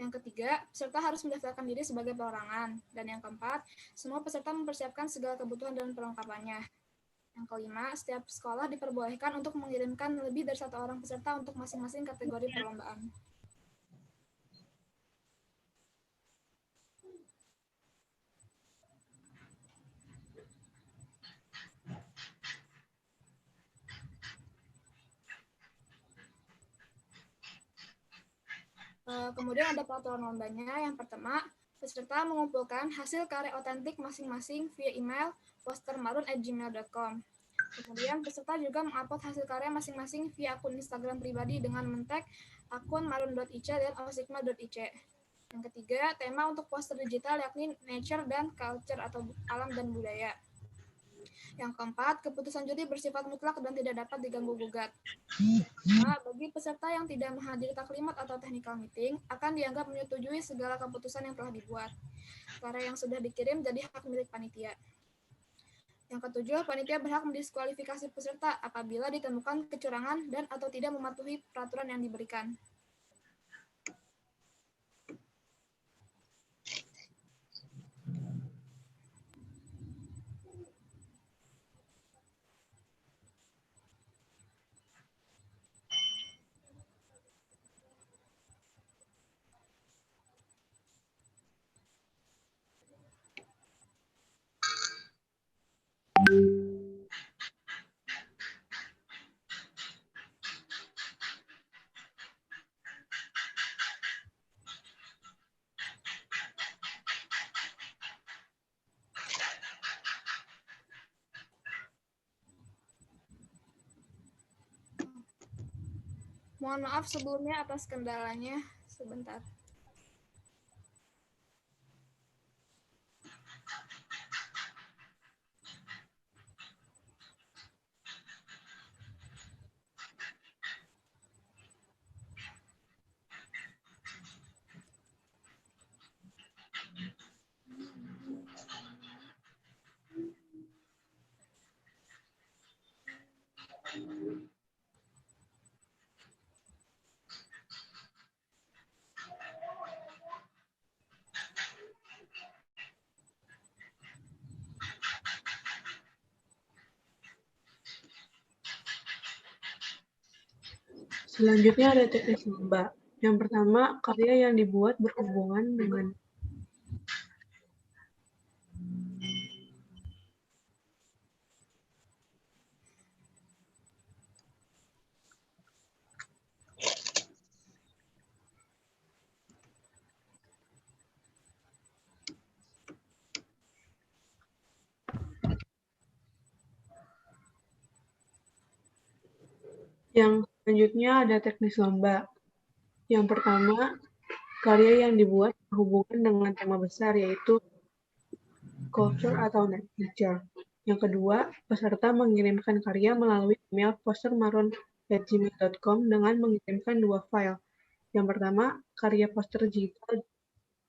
Yang ketiga, peserta harus mendaftarkan diri sebagai perorangan. Dan yang keempat, semua peserta mempersiapkan segala kebutuhan dan perlengkapannya. Yang kelima, setiap sekolah diperbolehkan untuk mengirimkan lebih dari 1 orang peserta untuk masing-masing kategori perlombaan. Kemudian ada peraturan lombanya. Yang pertama, peserta mengumpulkan hasil karya otentik masing-masing via email postermarun@gmail.com. Kemudian peserta juga mengupload hasil karya masing-masing via akun Instagram pribadi dengan men-tag akun marun.ic dan osigma.ic. Yang ketiga, tema untuk poster digital yakni nature dan culture atau alam dan budaya. Yang keempat, keputusan juri bersifat mutlak dan tidak dapat diganggu-gugat. Nah, bagi peserta yang tidak menghadiri taklimat atau technical meeting, akan dianggap menyetujui segala keputusan yang telah dibuat. Karya yang sudah dikirim jadi hak milik panitia. Yang ketujuh, panitia berhak mendiskualifikasi peserta apabila ditemukan kecurangan dan atau tidak mematuhi peraturan yang diberikan. Mohon maaf sebelumnya atas kendalanya. Sebentar. Selanjutnya ada teknis lomba. Yang pertama, karya yang dibuat berhubungan dengan Yang selanjutnya ada teknis lomba. Yang pertama, karya yang dibuat berhubungan dengan tema besar yaitu culture atau nature. Yang kedua, peserta mengirimkan karya melalui email postermarun@gmail.com dengan mengirimkan 2 file. Yang pertama, karya poster digital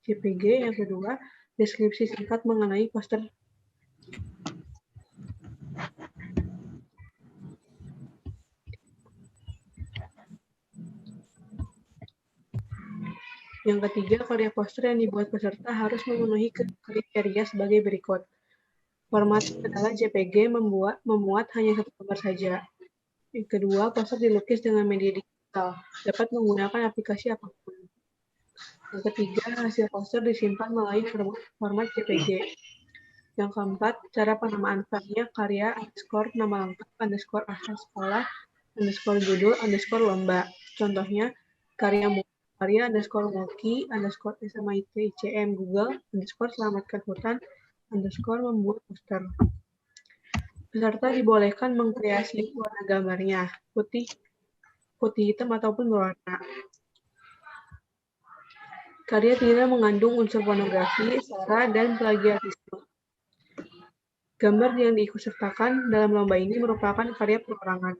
JPG. Yang kedua, deskripsi singkat mengenai poster. Yang ketiga, karya poster yang dibuat peserta harus memenuhi kriteria sebagai berikut. Format adalah JPG, memuat hanya 1 gambar saja. Yang kedua, poster dilukis dengan media digital, dapat menggunakan aplikasi apapun. Yang ketiga, hasil poster disimpan melalui format JPG. Yang keempat, cara penamaan filenya karya _nama lengkap _asal sekolah _judul _lomba. Contohnya, karya _mulki _SMIT-ICM Google _selamatkan hutan _membuat poster. Peserta dibolehkan mengkreasi warna gambarnya, putih hitam ataupun berwarna. Karya tidak mengandung unsur pornografi, sara, dan plagiarisme. Gambar yang diikutsertakan dalam lomba ini merupakan karya perorangan.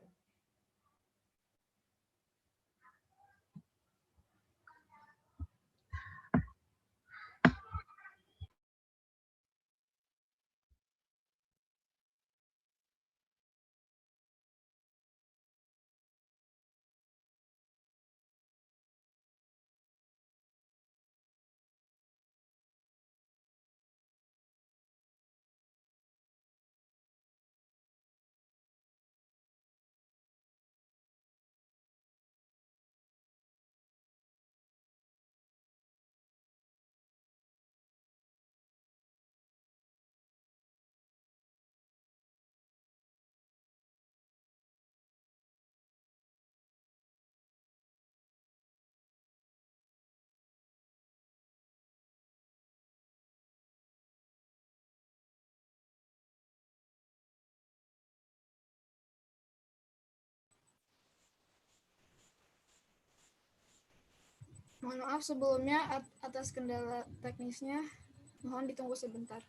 Mohon maaf sebelumnya atas kendala teknisnya, mohon ditunggu sebentar.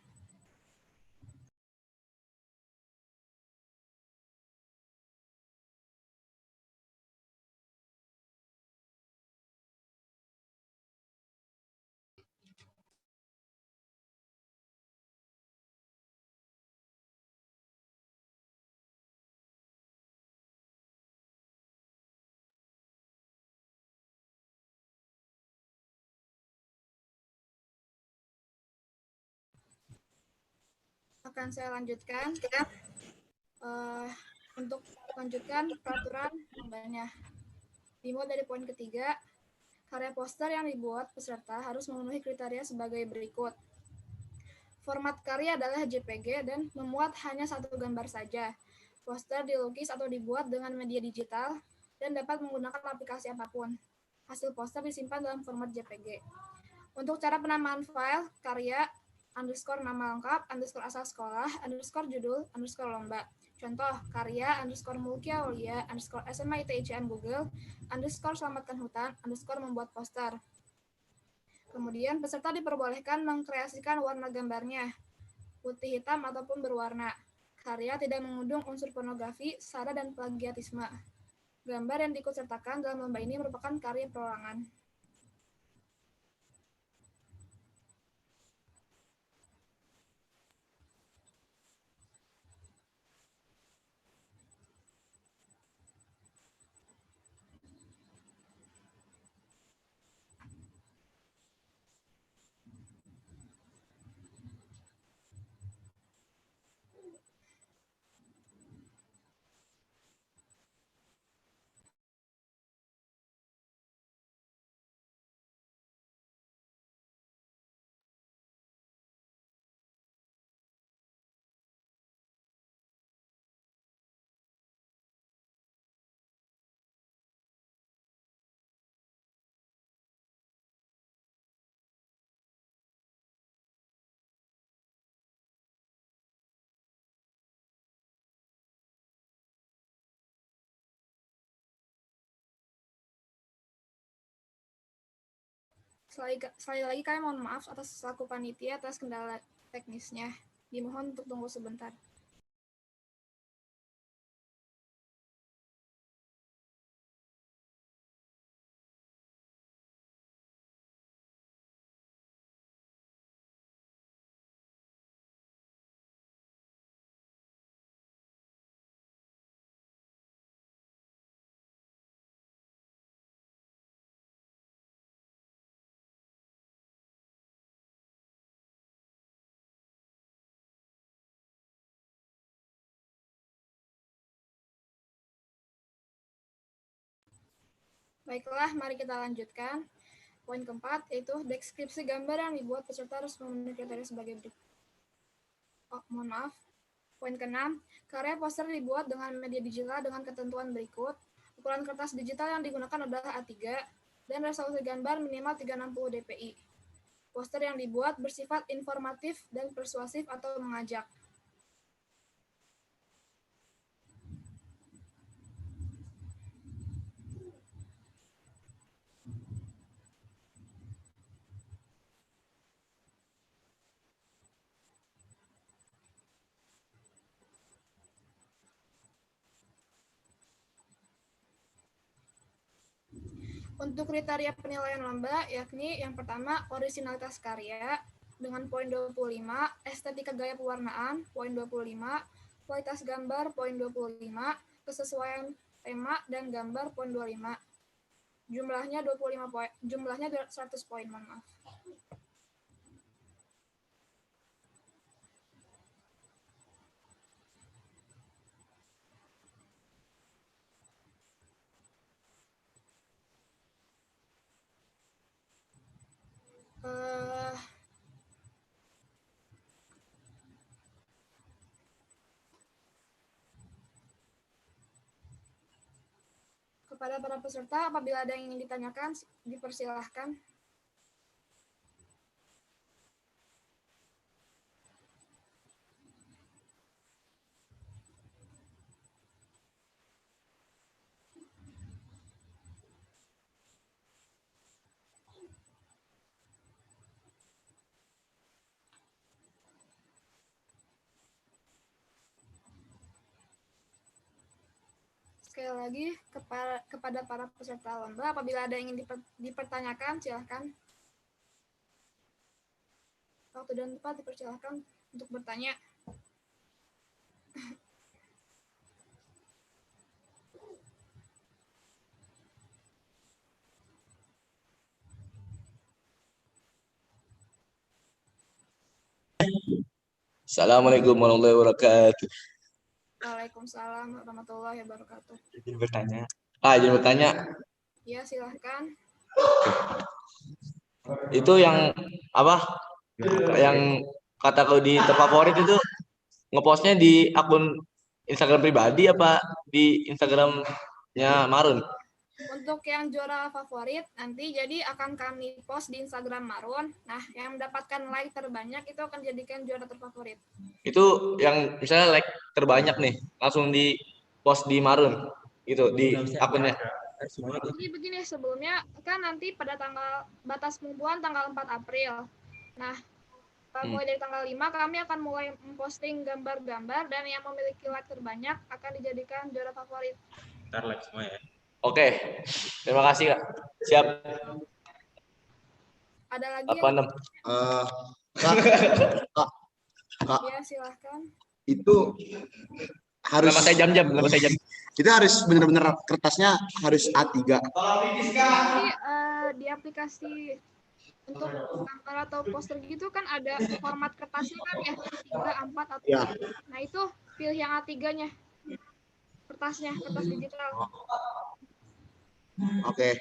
Akan saya lanjutkan. Untuk lanjutkan peraturan lombanya. Dimulai dari poin ketiga, karya poster yang dibuat peserta harus memenuhi kriteria sebagai berikut. Format karya adalah JPG dan memuat hanya satu gambar saja. Poster dilukis atau dibuat dengan media digital dan dapat menggunakan aplikasi apapun. Hasil poster disimpan dalam format JPG. Untuk cara penamaan file, karya, underscore nama lengkap, underscore asal sekolah, underscore judul, underscore lomba. Contoh, karya, underscore Mulkia Aulia, underscore SMA ITICN Google, underscore selamatkan hutan, underscore membuat poster. Kemudian, peserta diperbolehkan mengkreasikan warna gambarnya, putih hitam ataupun berwarna. Karya tidak mengandung unsur pornografi, sara, dan plagiatisme. Gambar yang diikutsertakan dalam lomba ini merupakan karya perorangan. Sekali lagi kami mohon maaf atas selaku panitia atas kendala teknisnya. Dimohon untuk tunggu sebentar. Baiklah, mari kita lanjutkan. Poin keempat, yaitu deskripsi gambar yang dibuat peserta harus memenuhi kriteria sebagai berikut. Mohon maaf. Poin keenam, karya poster dibuat dengan media digital dengan ketentuan berikut. Ukuran kertas digital yang digunakan adalah A3 dan resolusi gambar minimal 360 dpi. Poster yang dibuat bersifat informatif dan persuasif atau mengajak. Untuk kriteria penilaian lomba, yakni yang pertama, orisinalitas karya, dengan poin 25, estetika gaya pewarnaan, poin 25, kualitas gambar, poin 25, kesesuaian tema dan gambar, poin 25. Jumlahnya 25 poin, jumlahnya 100 poin, mohon maaf. Kepada para peserta, apabila ada yang ingin ditanyakan, dipersilahkan. sekali lagi kepada para peserta lomba, apabila ada yang ingin dipertanyakan, silahkan. Waktu dan tempat dipersilahkan untuk bertanya. Assalamualaikum warahmatullahi wabarakatuh. Waalaikumsalam warahmatullahi wabarakatuh. Izin bertanya. Izin bertanya. Ya, silahkan. Itu yang apa? Yang kata kau di terfavorit itu ngepostnya di akun Instagram pribadi apa di Instagramnya Marun? Untuk yang juara favorit nanti jadi akan kami post di Instagram Marun. Nah, yang mendapatkan like terbanyak itu akan jadikan juara terfavorit. Itu yang misalnya like terbanyak nih, langsung di post di Marun gitu di akunnya. Jadi begini, sebelumnya kan nanti pada batas pengumpulan tanggal 4 April. Nah, mulai dari tanggal 5 kami akan mulai memposting gambar-gambar dan yang memiliki like terbanyak akan dijadikan juara favorit. Ntar like semua ya. Oke, terima kasih Kak. Siap. Ada lagi? Apa enam? Kak, Ya, silahkan. itu harus Nama saya jam-jam, nama saya jam. kita harus benar-benar kertasnya harus A3. Jadi di aplikasi untuk gambar atau poster gitu kan ada format kertasnya kan ya, 3, 4 atau Ya. Nah, itu pilih yang A3-nya. Kertas digital. Oke.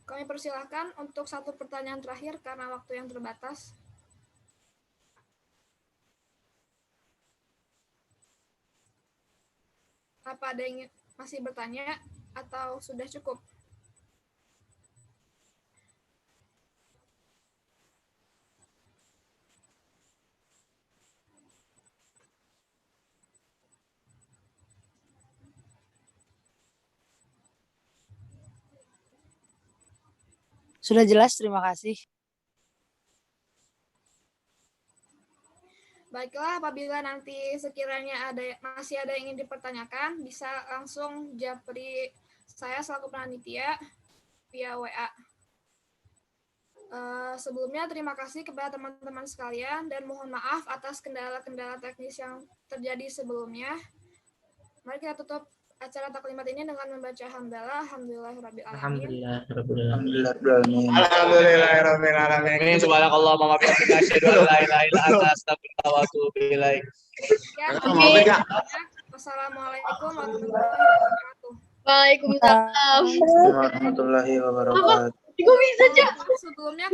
Kami persilahkan untuk satu pertanyaan terakhir karena waktu yang terbatas. Apa ada yang masih bertanya atau sudah cukup? Sudah jelas, terima kasih. Baiklah, apabila nanti sekiranya masih ada yang ingin dipertanyakan, bisa langsung japri saya selaku panitia via WA. Sebelumnya terima kasih kepada teman-teman sekalian dan mohon maaf atas kendala-kendala teknis yang terjadi sebelumnya. Mari kita tutup acara taklimat ini dengan membaca hamdalah, alhamdulillahirabbil alamin. Alhamdulillahirobbilalamin. Subhanakallah wa bihamdika asyhadu an la ilaha illa anta astaghfiruka wa atubu ilaik. Wassalamualaikum warahmatullahi wabarakatuh. Waalaikumsalam Warahmatullahi wabarakatuh. Gue bisa, Cak. Sebelumnya